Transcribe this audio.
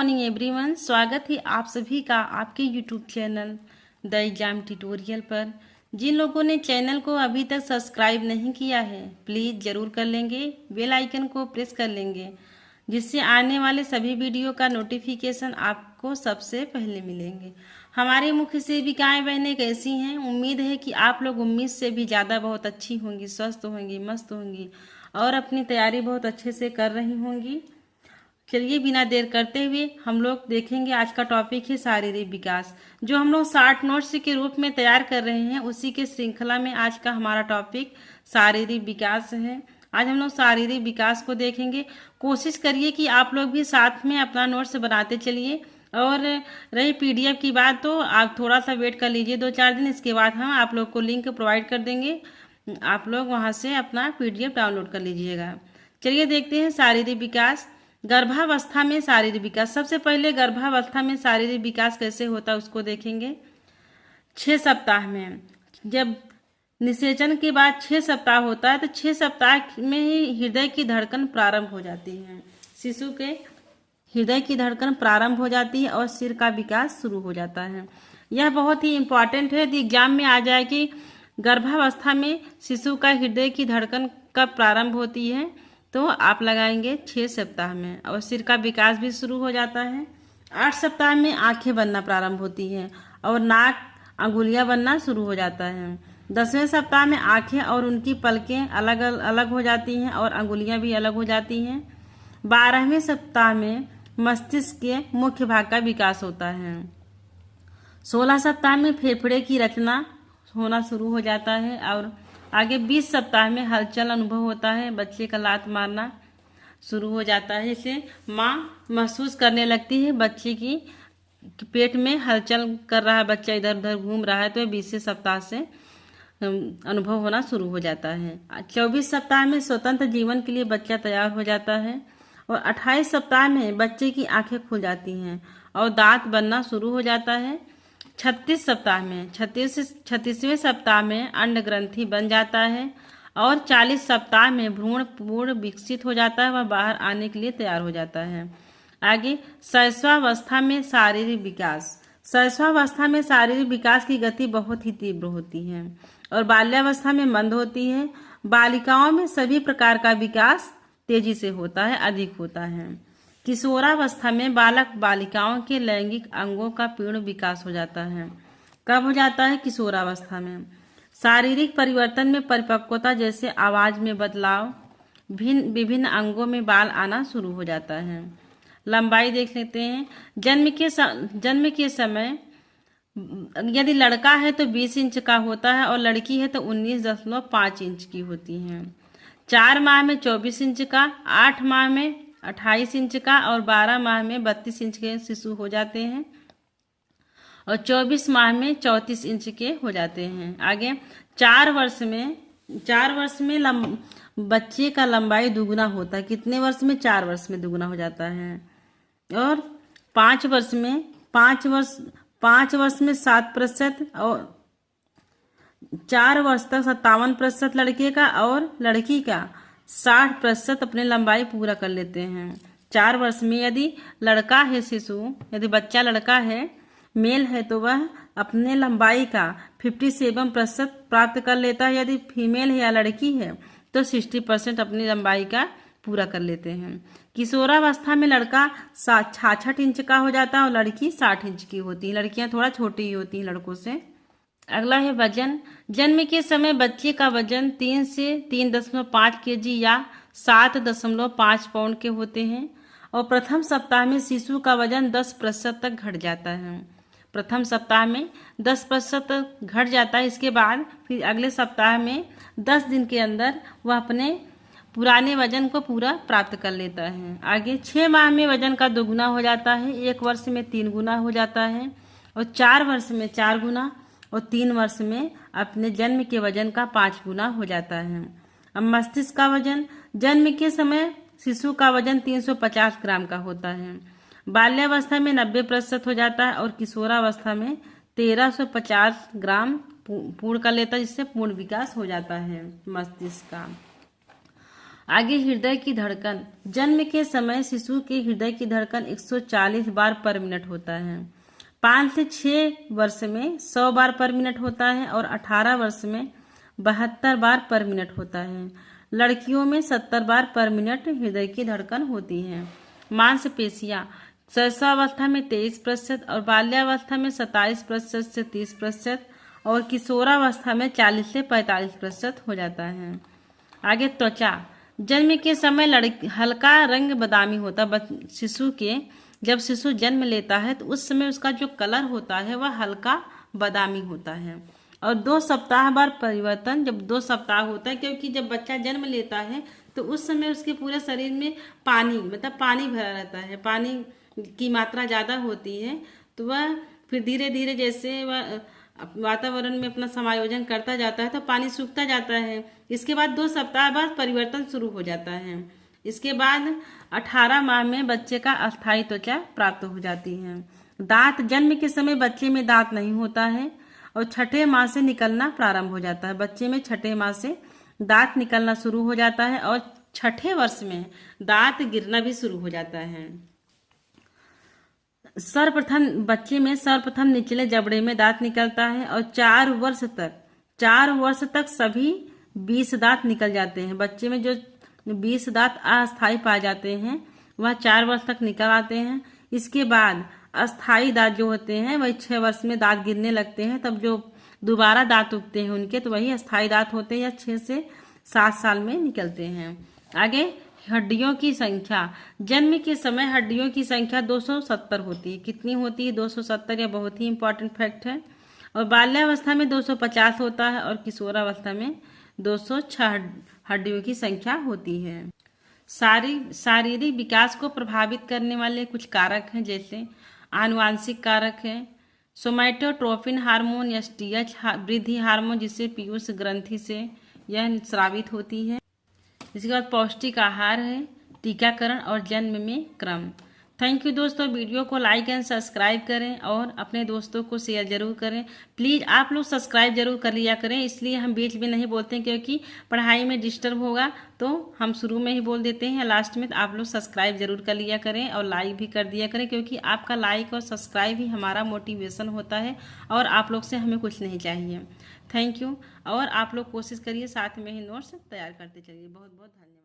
Morning everyone. स्वागत है आप सभी का आपके YouTube channel the exam tutorial पर। जिन लोगों ने चैनल को अभी तक सब्सक्राइब नहीं किया है प्लीज़ ज़रूर कर लेंगे, बेल आइकन को प्रेस कर लेंगे, जिससे आने वाले सभी वीडियो का नोटिफिकेशन आपको सबसे पहले मिलेंगे। हमारे मुख्य सेविकाएं बहनें कैसी हैं? उम्मीद है कि आप लोग उम्मीद से भी ज़्यादा बहुत अच्छी होंगी, स्वस्थ होंगी, मस्त होंगी और अपनी तैयारी बहुत अच्छे से कर रही होंगी। चलिए बिना देर करते हुए हम लोग देखेंगे आज का टॉपिक है शारीरिक विकास, जो हम लोग 60 नोट्स के रूप में तैयार कर रहे हैं। उसी के श्रृंखला में आज का हमारा टॉपिक शारीरिक विकास है। आज हम लोग शारीरिक विकास को देखेंगे। कोशिश करिए कि आप लोग भी साथ में अपना नोट्स बनाते चलिए, और रही पीडीएफ की बात तो आप थोड़ा सा वेट कर लीजिए 2-4 दिन। इसके बाद हम आप लोग को लिंक प्रोवाइड कर देंगे, आप लोग वहां से अपना पीडीएफ डाउनलोड कर लीजिएगा। चलिए देखते हैं शारीरिक विकास। गर्भावस्था में शारीरिक विकास। सबसे पहले गर्भावस्था में शारीरिक विकास कैसे होता है उसको देखेंगे। 6 सप्ताह में, जब निषेचन के बाद 6 सप्ताह होता है तो 6 सप्ताह में ही हृदय की धड़कन प्रारंभ हो जाती है। शिशु के हृदय की धड़कन प्रारंभ हो जाती है और सिर का विकास शुरू हो जाता है। यह बहुत ही इम्पॉर्टेंट है, एग्जाम में आ जाए कि गर्भावस्था में शिशु का हृदय की धड़कन कब प्रारंभ होती है, तो आप लगाएंगे 6 सप्ताह में। और सिर का विकास भी शुरू हो जाता है। 8 सप्ताह में आंखें बनना प्रारंभ होती हैं और नाक, अंगुलियां बनना शुरू हो जाता है। 10वें सप्ताह में आंखें और उनकी पलकें अलग अलग हो जाती हैं और अंगुलियां भी अलग हो जाती हैं। 12वें सप्ताह में मस्तिष्क के मुख्य भाग का विकास होता है। 16 सप्ताह में फेफड़े की रचना होना शुरू हो जाता है और आगे 20 सप्ताह में हलचल अनुभव होता है। बच्चे का लात मारना शुरू हो जाता है। इसे माँ महसूस करने लगती है बच्चे की पेट में हलचल कर रहा है, बच्चा इधर उधर घूम रहा है, तो 20 सप्ताह से अनुभव होना शुरू हो जाता है। 24 सप्ताह में स्वतंत्र जीवन के लिए बच्चा तैयार हो जाता है और 28 सप्ताह में बच्चे की आंखें खुल जाती हैं और दांत बनना शुरू हो जाता है। 36 सप्ताह में 36वें सप्ताह में अंड ग्रंथि बन जाता है और 40 सप्ताह में भ्रूण पूर्ण विकसित हो जाता है, वह बाहर आने के लिए तैयार हो जाता है। आगे शैशवावस्था में शारीरिक विकास। शैशवावस्था में शारीरिक विकास की गति बहुत ही तीव्र होती है और बाल्यावस्था में मंद होती है। बालिकाओं में सभी प्रकार का विकास तेजी से होता है, अधिक होता है। किशोरावस्था में बालक बालिकाओं के लैंगिक अंगों का पूर्ण विकास हो जाता है। कब हो जाता है? किशोरावस्था में। शारीरिक परिवर्तन में परिपक्वता, जैसे आवाज में बदलाव, विभिन्न अंगों में बाल आना शुरू हो जाता है। लंबाई देख लेते हैं। जन्म के समय यदि लड़का है तो 20 इंच का होता है और लड़की है तो 19.5 इंच की होती है। 4 माह में 24 इंच का, 8 माह में 28 इंच का और 12 माह में 32 इंच के शिशु हो जाते हैं और 24 माह में 34 इंच के हो जाते हैं। आगे 4 वर्ष में बच्चे का लंबाई दुगुना होता है। कितने वर्ष में? 4 वर्ष में दुगुना हो जाता है। और 5 वर्ष में 7% और 4 वर्ष तक 57% लड़के का और लड़की का 60% अपने लंबाई पूरा कर लेते हैं। 4 वर्ष में यदि लड़का है शिशु, यदि बच्चा लड़का है, मेल है, तो वह अपने लंबाई का 57% प्राप्त कर लेता है। यदि फीमेल है या लड़की है तो 60% अपनी लंबाई का पूरा कर लेते हैं। किशोरावस्था में लड़का 66 इंच का हो जाता है और लड़की 60 इंच की होती है। लड़कियां थोड़ा छोटी ही होती हैं लड़कों से। अगला है वजन। जन्म के समय बच्चे का वजन 3 से 3.5 केजी या 7.5 पाउंड के होते हैं और प्रथम सप्ताह में शिशु का वजन 10% तक घट जाता है। प्रथम सप्ताह में 10% तक घट जाता है। इसके बाद फिर अगले सप्ताह में 10 दिन के अंदर वह अपने पुराने वजन को पूरा प्राप्त कर लेता है। आगे 6 माह में वजन का 2 गुना हो जाता है, 1 वर्ष में 3 गुना हो जाता है और 4 वर्ष में 4 गुना और 3 वर्ष में अपने जन्म के वजन का 5 गुना हो जाता है। अब मस्तिष्क का वजन। जन्म के समय शिशु का वजन 350 ग्राम का होता है। बाल्यावस्था में 90% हो जाता है और किशोरावस्था में 1350 ग्राम पूर्ण कर लेता है, जिससे पूर्ण विकास हो जाता है मस्तिष्क का। आगे हृदय की धड़कन। जन्म के समय शिशु के हृदय की धड़कन 140 बार पर मिनट होता है। 5 से 6 वर्ष में 100 बार पर मिनट होता है और 18 वर्ष में 72 बार पर मिनट होता है। लड़कियों में 70 बार पर मिनट हृदय की धड़कन होती है। मांसपेशियां शैशवावस्था में 23% और बाल्यावस्था में 27% से 30% और किशोरावस्था में 40 से 45% हो जाता है। आगे त्वचा। जन्म के समय हल्का रंग बादामी होता है। शिशु के जब शिशु जन्म लेता है तो उस समय उसका जो कलर होता है वह हल्का बादामी होता है। और 2 सप्ताह बाद परिवर्तन, जब 2 सप्ताह होता है, क्योंकि जब बच्चा जन्म लेता है तो उस समय उसके पूरे शरीर में पानी पानी भरा रहता है, पानी की मात्रा ज़्यादा होती है। तो वह फिर धीरे धीरे जैसे वह वातावरण में अपना समायोजन करता जाता है तो पानी सूखता जाता है। इसके बाद 2 सप्ताह बाद परिवर्तन शुरू हो जाता है। इसके बाद 18 माह में बच्चे का अस्थायी त्वचा प्राप्त हो जाती है। दांत। जन्म के समय बच्चे में दांत नहीं होता है और 6ठे माह से निकलना प्रारंभ हो जाता है। बच्चे में 6ठे माह से दांत निकलना शुरू हो जाता है और 6ठे वर्ष में दांत गिरना भी शुरू हो जाता है। सर्वप्रथम बच्चे में सर्वप्रथम निचले जबड़े में दांत निकलता है और 4 वर्ष तक सभी 20 दांत निकल जाते हैं। बच्चे में जो 20 दांत अस्थायी पाए जाते हैं वह 4 वर्ष तक निकल आते हैं। इसके बाद अस्थायी दांत जो होते हैं वही 6 वर्ष में दांत गिरने लगते हैं। तब जो दोबारा दांत उगते हैं उनके तो वही अस्थायी दांत होते हैं या 6 से 7 साल में निकलते हैं। आगे हड्डियों की संख्या। जन्म के समय हड्डियों की संख्या 270 होती है। कितनी होती है? 270। यह बहुत ही इंपॉर्टेंट फैक्ट है। और बाल्यावस्था में 250 होता है और किशोरावस्था में 206 हड्डियों की संख्या होती है। शारीरिक विकास को प्रभावित करने वाले कुछ कारक हैं, जैसे आनुवांशिक कारक है, सोमैटोट्रोपिन हार्मोन या STH वृद्धि हार्मोन, जिससे पीयूष ग्रंथि से यह स्रावित होती है। इसके बाद पौष्टिक आहार है, टीकाकरण और जन्म में क्रम। थैंक यू दोस्तों। वीडियो को लाइक एंड सब्सक्राइब करें और अपने दोस्तों को शेयर जरूर करें। प्लीज़ आप लोग सब्सक्राइब जरूर कर लिया करें, इसलिए हम बीच में नहीं बोलते हैं, क्योंकि पढ़ाई में डिस्टर्ब होगा तो हम शुरू में ही बोल देते हैं लास्ट में। तो आप लोग सब्सक्राइब जरूर कर लिया करें और लाइक भी कर दिया करें, क्योंकि आपका लाइक और सब्सक्राइब ही हमारा मोटिवेशन होता है और आप लोग से हमें कुछ नहीं चाहिए। Thank you. और आप लोग कोशिश करिए साथ में ही नोट्स तैयार करते चलिए। बहुत बहुत धन्यवाद।